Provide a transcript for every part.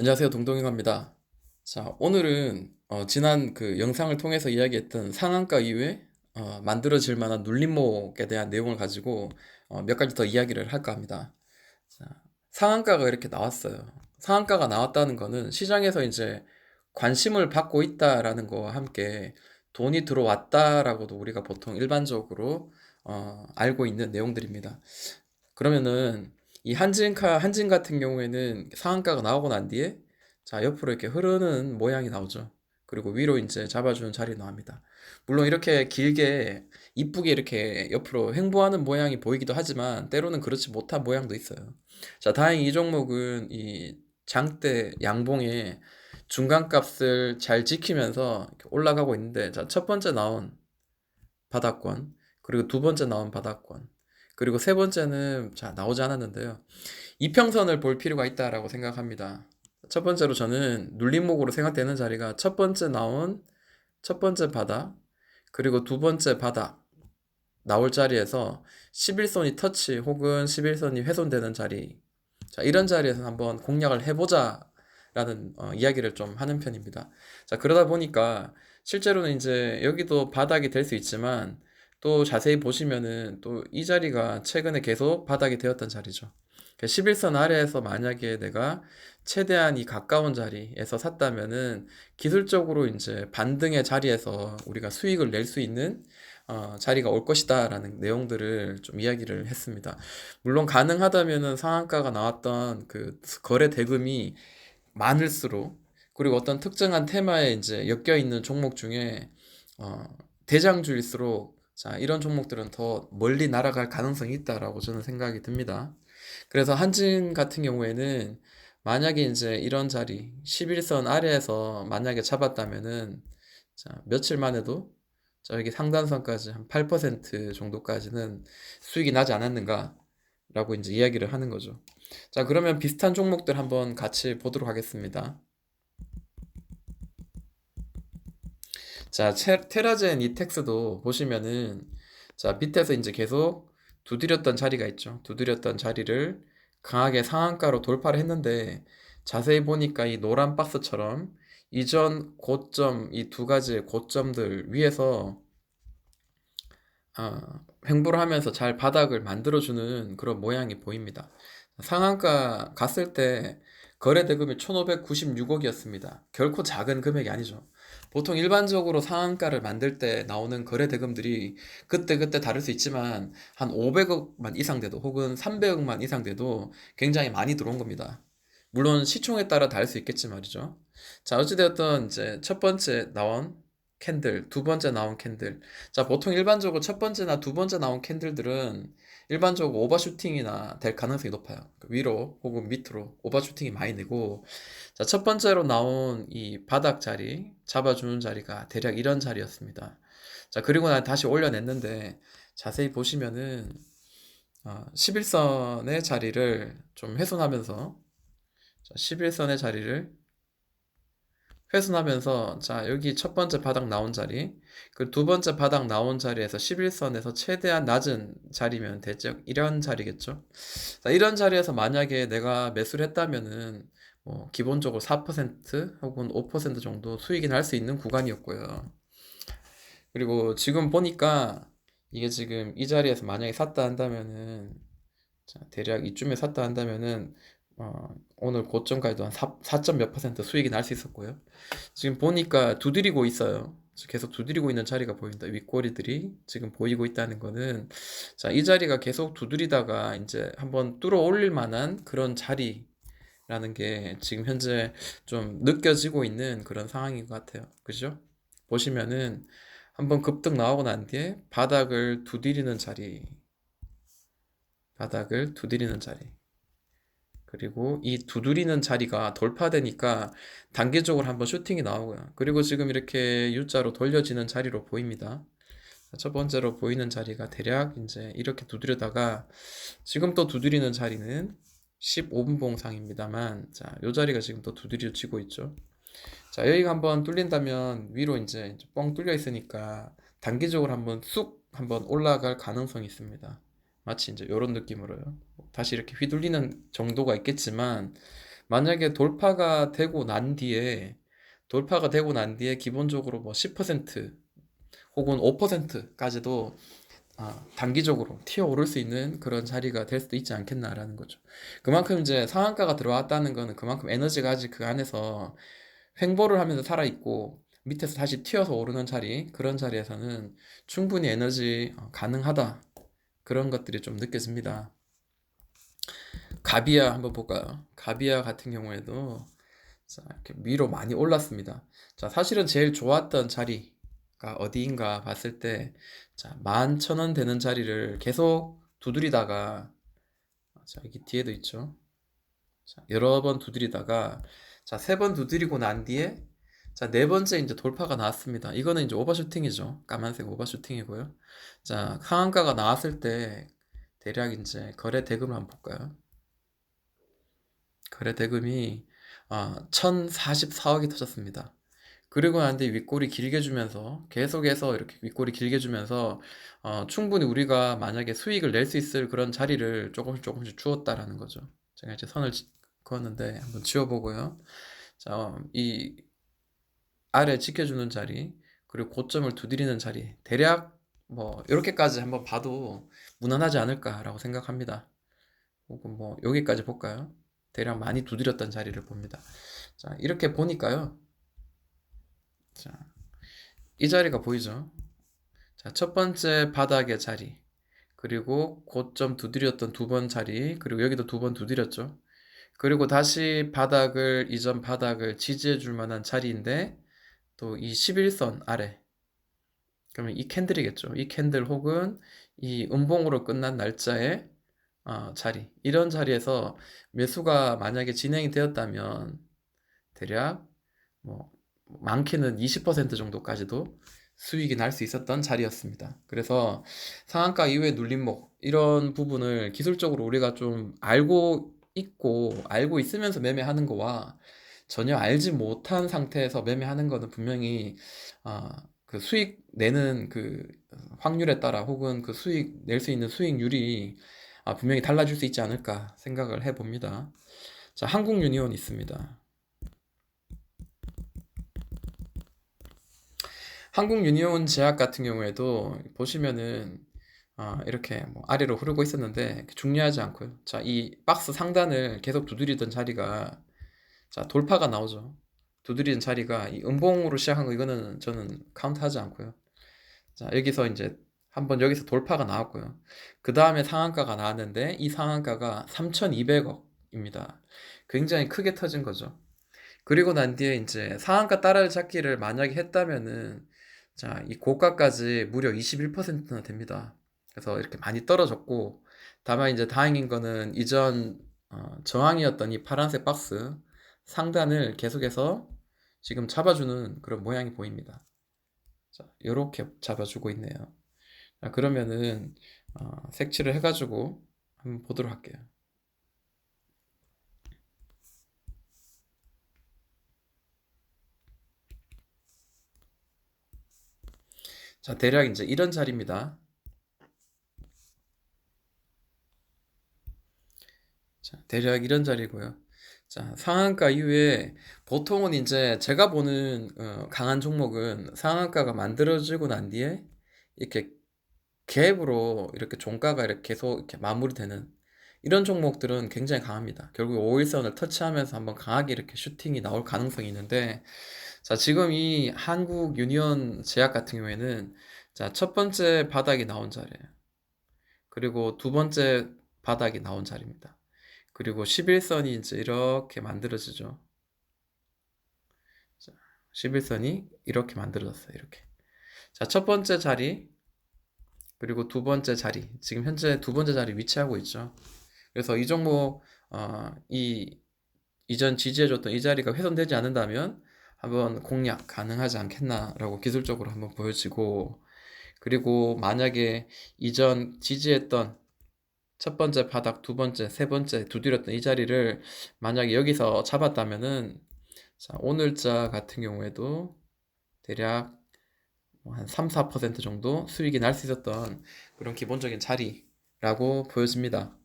안녕하세요. 동동이입니다. 자, 오늘은 지난 그 영상을 통해서 이야기했던 상한가 이후에 만들어질 만한 눌림목에 대한 내용을 가지고 몇 가지 더 이야기를 할까 합니다. 자, 상한가가 이렇게 나왔어요. 상한가가 나왔다는 거는 시장에서 이제 관심을 받고 있다라는 거와 함께 돈이 들어왔다라고도 우리가 보통 일반적으로 알고 있는 내용들입니다. 그러면은 이 한진 같은 경우에는 상한가가 나오고 난 뒤에 자 옆으로 이렇게 흐르는 모양이 나오죠. 그리고 위로 이제 잡아주는 자리 나옵니다. 물론 이렇게 길게 이쁘게 이렇게 옆으로 횡보하는 모양이 보이기도 하지만 때로는 그렇지 못한 모양도 있어요. 자, 다행히 이 종목은 이 장대 양봉의 중간값을 잘 지키면서 이렇게 올라가고 있는데, 자, 첫 번째 나온 바닥권, 그리고 두 번째 나온 바닥권, 그리고 세 번째는 자 나오지 않았는데요. 이평선을 볼 필요가 있다라고 생각합니다. 첫 번째로 저는 눌림목으로 생각되는 자리가 첫 번째 나온 첫 번째 바닥, 그리고 두 번째 바닥 나올 자리에서 11선이 터치 혹은 11선이 훼손되는 자리, 자 이런 자리에서 한번 공략을 해보자 라는 이야기를 좀 하는 편입니다. 자, 그러다 보니까 실제로는 이제 여기도 바닥이 될 수 있지만 또 자세히 보시면은 또 이 자리가 최근에 계속 바닥이 되었던 자리죠. 11선 아래에서 만약에 내가 최대한 이 가까운 자리에서 샀다면은 기술적으로 이제 반등의 자리에서 우리가 수익을 낼 수 있는 자리가 올 것이다 라는 내용들을 좀 이야기를 했습니다. 물론 가능하다면은 상한가가 나왔던 그 거래 대금이 많을수록, 그리고 어떤 특정한 테마에 이제 엮여 있는 종목 중에 어, 대장주일수록 자 이런 종목들은 더 멀리 날아갈 가능성이 있다라고 저는 생각이 듭니다. 그래서 한진 같은 경우에는 만약에 이제 이런 자리 11선 아래에서 만약에 잡았다면은 자 며칠만 해도 저기 상단선까지 한 8% 정도까지는 수익이 나지 않았는가라고 이제 이야기를 하는 거죠. 자, 그러면 비슷한 종목들 한번 같이 보도록 하겠습니다. 자, 테라젠 이텍스도 보시면은 자, 밑에서 이제 계속 두드렸던 자리가 있죠. 두드렸던 자리를 강하게 상한가로 돌파를 했는데 자세히 보니까 이 노란 박스처럼 이전 고점, 이 두 가지의 고점들 위에서 횡보를 하면서 잘 바닥을 만들어주는 그런 모양이 보입니다. 상한가 갔을 때 거래 대금이 1596억이었습니다. 결코 작은 금액이 아니죠. 보통 일반적으로 상한가를 만들 때 나오는 거래 대금들이 그때그때 다를 수 있지만 한 500억만 이상 돼도 혹은 300억만 이상 돼도 굉장히 많이 들어온 겁니다. 물론 시총에 따라 다를 수 있겠지 말이죠. 자, 어찌되었든 이제 첫 번째 나온 캔들, 두 번째 나온 캔들. 자, 보통 일반적으로 첫 번째나 두 번째 나온 캔들들은 일반적으로 오버슈팅이나 될 가능성이 높아요. 그 위로 혹은 밑으로 오버슈팅이 많이 되고, 자, 첫 번째로 나온 이 바닥 자리, 잡아주는 자리가 대략 이런 자리였습니다. 자, 그리고 난 다시 올려냈는데, 자세히 보시면은, 11선의 자리를 좀 훼손하면서, 자, 11선의 자리를 훼손하면서 자 여기 첫 번째 바닥 나온 자리, 그 두 번째 바닥 나온 자리에서 11선에서 최대한 낮은 자리면 대략 이런 자리겠죠. 자, 이런 자리에서 만약에 내가 매수를 했다면은 뭐 기본적으로 4% 혹은 5% 정도 수익이 날 수 있는 구간이었고요. 그리고 지금 보니까 이게 지금 이 자리에서 만약에 샀다 한다면은 자, 대략 이쯤에 샀다 한다면은 오늘 고점까지도 한 4점 몇 퍼센트 수익이 날 수 있었고요. 지금 보니까 두드리고 있어요. 계속 두드리고 있는 자리가 보인다. 윗꼬리들이 지금 보이고 있다는 거는 자, 이 자리가 계속 두드리다가 이제 한번 뚫어 올릴 만한 그런 자리라는 게 지금 현재 좀 느껴지고 있는 그런 상황인 것 같아요. 그죠? 보시면은 한번 급등 나오고 난 뒤에 바닥을 두드리는 자리. 그리고 이 두드리는 자리가 돌파되니까 단계적으로 한번 슈팅이 나오고요. 그리고 지금 이렇게 U자로 돌려지는 자리로 보입니다. 첫 번째로 보이는 자리가 대략 이제 이렇게 두드려다가 지금 또 두드리는 자리는 15분 봉상입니다만 자, 요 자리가 지금 또 두드려지고 있죠. 자, 여기가 한번 뚫린다면 위로 이제 뻥 뚫려 있으니까 단기적으로 한번 쑥 한번 올라갈 가능성이 있습니다. 마치 이제 이런 느낌으로요. 다시 이렇게 휘둘리는 정도가 있겠지만 만약에 돌파가 되고 난 뒤에 기본적으로 뭐 10% 혹은 5%까지도 단기적으로 튀어오를 수 있는 그런 자리가 될 수도 있지 않겠나라는 거죠. 그만큼 이제 상한가가 들어왔다는 거는 그만큼 에너지가 아직 그 안에서 횡보를 하면서 살아있고 밑에서 다시 튀어서 오르는 자리, 그런 자리에서는 충분히 에너지 가능하다. 그런 것들이 좀 느껴집니다. 가비아 한번 볼까요? 가비아 같은 경우에도 자, 이렇게 위로 많이 올랐습니다. 자, 사실은 제일 좋았던 자리가 어디인가 봤을 때, 자, 11,000원 되는 자리를 계속 두드리다가, 자, 여기 뒤에도 있죠. 자, 여러 번 두드리다가, 자, 3번 두드리고 난 뒤에, 자, 네 번째 이제 돌파가 나왔습니다. 이거는 이제 오버슈팅이죠. 까만색 오버슈팅이고요. 자, 상한가가 나왔을 때, 대략 이제 거래 대금을 한번 볼까요? 거래 대금이 1044억이 터졌습니다. 그리고 난 뒤에 윗꼬리 길게 주면서 계속해서 이렇게 윗꼬리 길게 주면서 충분히 우리가 만약에 수익을 낼 수 있을 그런 자리를 조금씩 주었다라는 거죠. 제가 이제 선을 그었는데 한번 지워보고요. 자, 이 아래 지켜주는 자리 그리고 고점을 두드리는 자리 대략 뭐 이렇게까지 한번 봐도 무난하지 않을까라고 생각합니다. 혹은 뭐 여기까지 볼까요? 대략 많이 두드렸던 자리를 봅니다. 자, 이렇게 보니까요. 자, 이 자리가 보이죠? 자, 첫 번째 바닥의 자리, 그리고 고점 두드렸던 두 번 자리, 그리고 여기도 두 번 두드렸죠. 그리고 다시 이전 바닥을 지지해 줄 만한 자리인데, 또 이 11선 아래, 그러면 이 캔들이겠죠. 이 캔들 혹은 이 음봉으로 끝난 날짜의 자리. 이런 자리에서 매수가 만약에 진행이 되었다면, 대략 뭐 많게는 20% 정도까지도 수익이 날 수 있었던 자리였습니다. 그래서 상한가 이후에 눌림목 이런 부분을 기술적으로 우리가 좀 알고 있으면서 매매하는 거와 전혀 알지 못한 상태에서 매매하는 거는 분명히 그 수익 내는 그 확률에 따라 혹은 그 수익 낼 수 있는 수익률이 분명히 달라질 수 있지 않을까 생각을 해봅니다. 자, 한국 유니온 있습니다. 한국 유니온 제약 같은 경우에도 보시면은 이렇게 뭐 아래로 흐르고 있었는데 중요하지 않고요. 자, 이 박스 상단을 계속 두드리던 자리가 자, 돌파가 나오죠. 두드리는 자리가 이 음봉으로 시작한 거 이거는 저는 카운트하지 않고요. 자, 여기서 이제 한번 여기서 돌파가 나왔고요. 그 다음에 상한가가 나왔는데 이 상한가가 3,200억입니다. 굉장히 크게 터진 거죠. 그리고 난 뒤에 이제 상한가 따라잡기를 만약에 했다면은 자, 이 고가까지 무려 21%나 됩니다. 그래서 이렇게 많이 떨어졌고 다만 이제 다행인 거는 이전 저항이었던 이 파란색 박스 상단을 계속해서 지금 잡아주는 그런 모양이 보입니다. 자, 이렇게 잡아주고 있네요. 자, 그러면은 색칠을 해가지고 한번 보도록 할게요. 자, 대략 이제 이런 자리입니다. 자, 대략 이런 자리고요. 자, 상한가 이후에 보통은 이제 제가 보는 강한 종목은 상한가가 만들어지고 난 뒤에 이렇게 갭으로 이렇게 종가가 이렇게 계속 이렇게 마무리되는 이런 종목들은 굉장히 강합니다. 결국 5일선을 터치하면서 한번 강하게 이렇게 슈팅이 나올 가능성이 있는데 자, 지금 이 한국 유니온 제약 같은 경우에는 자, 첫 번째 바닥이 나온 자리예요. 그리고 두 번째 바닥이 나온 자리입니다. 그리고 11선이 이제 이렇게 만들어지죠. 11선이 이렇게 만들어졌어요. 이렇게. 자, 첫 번째 자리, 그리고 두 번째 자리. 지금 현재 두 번째 자리 위치하고 있죠. 그래서 이 종목, 이전 지지해줬던 이 자리가 훼손되지 않는다면 한번 공략 가능하지 않겠나라고 기술적으로 한번 보여지고, 그리고 만약에 이전 지지했던 첫 번째 바닥, 두 번째, 세 번째 두드렸던 이 자리를 만약에 여기서 잡았다면은 자, 오늘자 같은 경우에도 대략 한 3, 4% 정도 수익이 날 수 있었던 그런 기본적인 자리라고 보여집니다.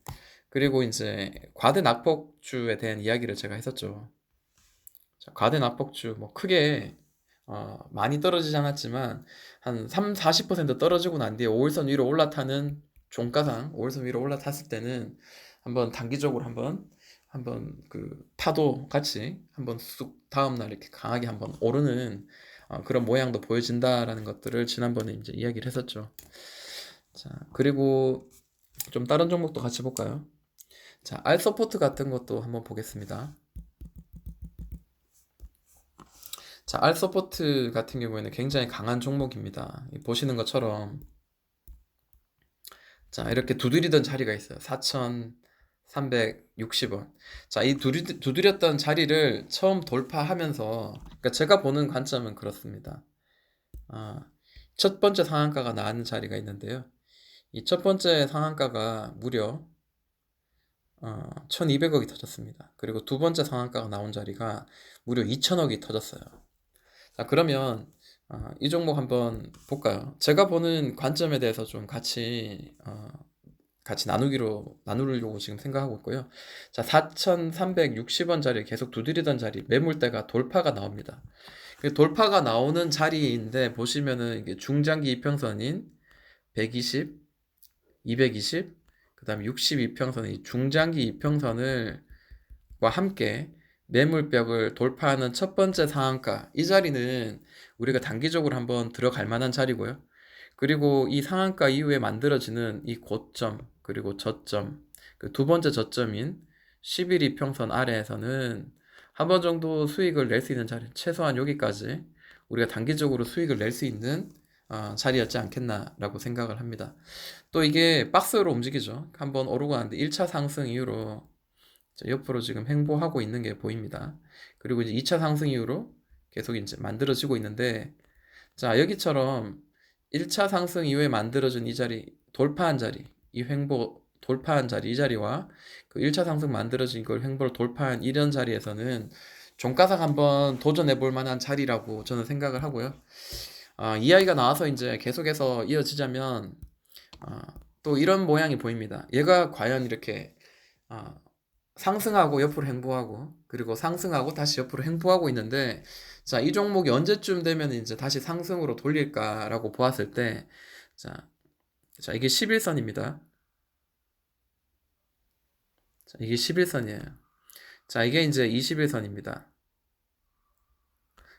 그리고 이제 과대 낙폭주에 대한 이야기를 제가 했었죠. 자, 과대 낙폭주 뭐 크게 많이 떨어지지 않았지만 한 3, 40% 떨어지고 난 뒤에 5일선 위로 올라타는 종가상 5일선 위로 올라탔을 때는 한번 단기적으로 한번 그 파도 같이 한번 쑥 다음날 이렇게 강하게 한번 오르는 그런 모양도 보여진다라는 것들을 지난번에 이제 이야기를 했었죠. 자, 그리고 좀 다른 종목도 같이 볼까요? 자, 알서포트 같은 것도 한번 보겠습니다. 자, 알서포트 같은 경우에는 굉장히 강한 종목입니다. 보시는 것처럼 자, 이렇게 두드리던 자리가 있어요. 4,360원. 자, 이 두드렸던 자리를 처음 돌파하면서, 그러니까 제가 보는 관점은 그렇습니다. 아, 첫 번째 상한가가 나는 자리가 있는데요. 이 첫 번째 상한가가 무려 1200억이 터졌습니다. 그리고 두 번째 상한가가 나온 자리가 무려 2000억이 터졌어요. 자, 그러면 이 종목 한번 볼까요? 제가 보는 관점에 대해서 좀 같이 나누려고 지금 생각하고 있고요. 자, 4,360원 자리에 계속 두드리던 자리, 매물대가 돌파가 나옵니다. 그 돌파가 나오는 자리인데 보시면은 이게 중장기 이평선인 120, 220, 그다음에 62평선의 중장기 이평선을 과 함께 매물벽을 돌파하는 첫 번째 상한가, 이 자리는 우리가 단기적으로 한번 들어갈 만한 자리고요. 그리고 이 상한가 이후에 만들어지는 이 고점, 그리고 저점, 그 두 번째 저점인 11 이평선 아래에서는 한 번 정도 수익을 낼 수 있는 자리, 최소한 여기까지 우리가 단기적으로 수익을 낼 수 있는 자리였지 않겠나라고 생각을 합니다. 또 이게 박스로 움직이죠. 한번 오르고 나는데 1차 상승 이후로 옆으로 지금 횡보하고 있는 게 보입니다. 그리고 이제 2차 상승 이후로 계속 이제 만들어지고 있는데, 자, 여기처럼 1차 상승 이후에 만들어진 이 자리, 돌파한 자리, 이 횡보 돌파한 자리, 이 자리와 그 1차 상승 만들어진 걸 횡보를 돌파한 이런 자리에서는 종가상 한번 도전해 볼 만한 자리라고 저는 생각을 하고요. 이야기가 나와서 이제 계속해서 이어지자면, 또 이런 모양이 보입니다. 얘가 과연 이렇게, 상승하고 옆으로 횡보하고 그리고 상승하고 다시 옆으로 횡보하고 있는데, 자, 이 종목이 언제쯤 되면 이제 다시 상승으로 돌릴까라고 보았을 때, 자, 이게 11선입니다. 자, 이게 11선이에요. 자, 이게 이제 21선입니다.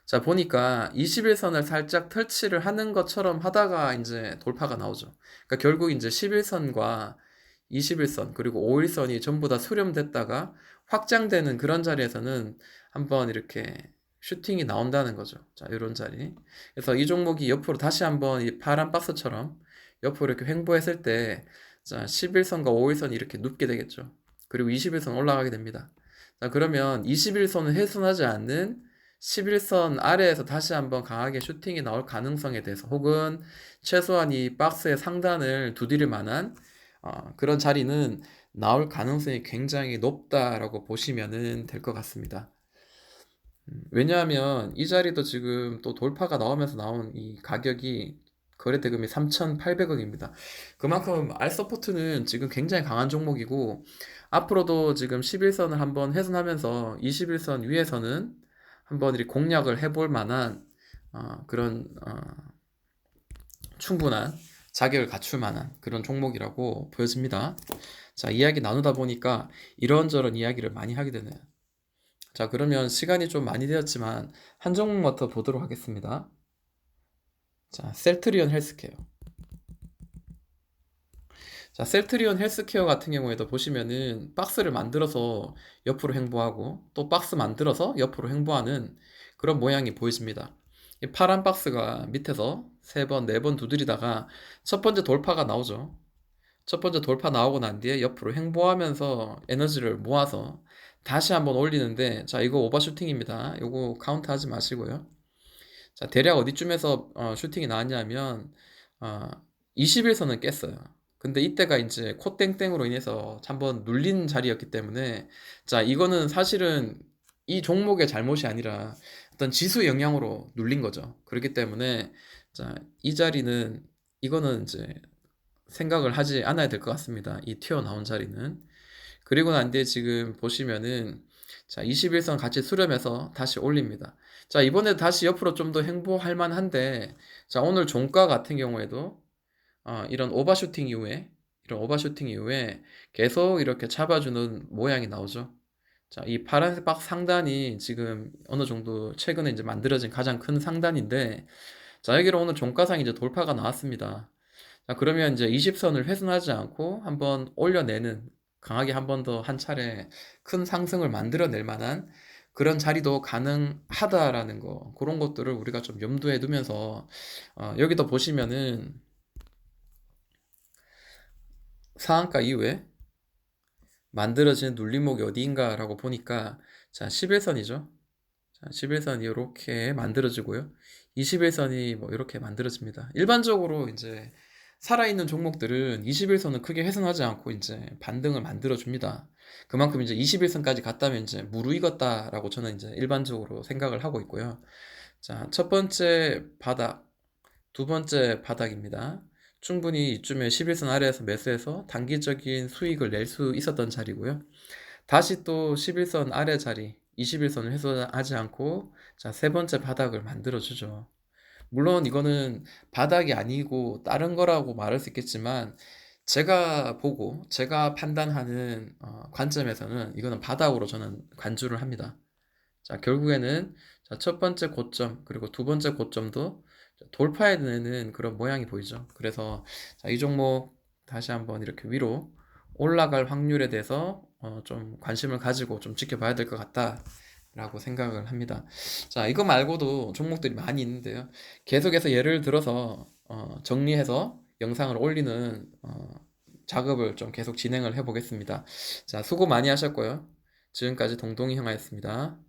자, 보니까 21선을 살짝 터치를 하는 것처럼 하다가 이제 돌파가 나오죠. 그러니까 결국 이제 11선과 21선 그리고 5일선이 전부 다 수렴됐다가 확장되는 그런 자리에서는 한번 이렇게 슈팅이 나온다는 거죠. 자, 이런 자리. 그래서 이 종목이 옆으로 다시 한번 이 파란 박스처럼 옆으로 이렇게 횡보했을 때, 자, 11선과 5일선이 이렇게 눕게 되겠죠. 그리고 21선 올라가게 됩니다. 자, 그러면 21선을 훼손하지 않는 11선 아래에서 다시 한번 강하게 슈팅이 나올 가능성에 대해서, 혹은 최소한 이 박스의 상단을 두드릴 만한 그런 자리는 나올 가능성이 굉장히 높다라고 보시면 될 것 같습니다. 왜냐하면 이 자리도 지금 또 돌파가 나오면서 나온 이 가격이, 거래 대금이 3,800억입니다. 그만큼 알서포트는 지금 굉장히 강한 종목이고, 앞으로도 지금 11선을 한번 훼손하면서 21선 위에서는 한번 이렇게 공략을 해볼 만한 그런 충분한 자격을 갖출 만한 그런 종목이라고 보여집니다. 자, 이야기 나누다 보니까 이런저런 이야기를 많이 하게 되네요. 자, 그러면 시간이 좀 많이 되었지만 한 종목만 더 보도록 하겠습니다. 자, 셀트리온 헬스케어. 자, 셀트리온 헬스케어 같은 경우에도 보시면은 박스를 만들어서 옆으로 횡보하고 또 박스 만들어서 옆으로 횡보하는 그런 모양이 보여집니다. 이 파란 박스가 밑에서 3번, 4번 두드리다가 첫 번째 돌파가 나오죠. 첫 번째 돌파 나오고 난 뒤에 옆으로 횡보하면서 에너지를 모아서 다시 한번 올리는데, 자, 이거 오버슈팅입니다. 이거 카운트 하지 마시고요. 자, 대략 어디쯤에서 슈팅이 나왔냐면 20일선은 깼어요. 근데 이때가 이제 코땡땡으로 인해서 한번 눌린 자리였기 때문에, 자, 이거는 사실은 이 종목의 잘못이 아니라 어떤 지수 영향으로 눌린 거죠. 그렇기 때문에, 자, 이 자리는, 이거는 이제 생각을 하지 않아야 될 것 같습니다. 이 튀어나온 자리는. 그리고 난 뒤에 지금 보시면은 자, 21선 같이 수렴해서 다시 올립니다. 자, 이번에 다시 옆으로 좀 더 행보할 만한데, 자, 오늘 종가 같은 경우에도 이런 오버슈팅 이후에 계속 이렇게 잡아주는 모양이 나오죠. 자, 이 파란색 박 상단이 지금 어느 정도 최근에 이제 만들어진 가장 큰 상단인데, 자, 여기로 오늘 종가상 이제 돌파가 나왔습니다. 자, 그러면 이제 20선을 훼손하지 않고 한번 올려내는, 강하게 한 번 더 한 차례 큰 상승을 만들어낼 만한 그런 자리도 가능하다라는 거, 그런 것들을 우리가 좀 염두에 두면서, 여기도 보시면은 상한가 이후에 만들어진 눌림목이 어디인가라고 보니까, 자, 11선이죠. 자, 11선이 이렇게 만들어지고요. 21선이 뭐 이렇게 만들어집니다. 일반적으로 이제 살아있는 종목들은 21선은 크게 훼손하지 않고 이제 반등을 만들어줍니다. 그만큼 이제 21선까지 갔다면 이제 무르익었다라고 저는 이제 일반적으로 생각을 하고 있고요. 자, 첫 번째 바닥, 두 번째 바닥입니다. 충분히 이쯤에 11선 아래에서 매수해서 단기적인 수익을 낼 수 있었던 자리고요. 다시 또 11선 아래 자리, 21선을 훼손하지 않고, 자, 세 번째 바닥을 만들어주죠. 물론 이거는 바닥이 아니고 다른 거라고 말할 수 있겠지만, 제가 보고, 제가 판단하는 관점에서는 이거는 바닥으로 저는 간주를 합니다. 자, 결국에는 자, 첫 번째 고점, 그리고 두 번째 고점도 돌파해내는 그런 모양이 보이죠. 그래서 자, 이 종목 다시 한번 이렇게 위로 올라갈 확률에 대해서 좀 관심을 가지고 좀 지켜봐야 될 것 같다라고 생각을 합니다. 자, 이거 말고도 종목들이 많이 있는데요. 계속해서 예를 들어서 정리해서 영상을 올리는 작업을 좀 계속 진행을 해보겠습니다. 자, 수고 많이 하셨고요. 지금까지 동동이 형아였습니다.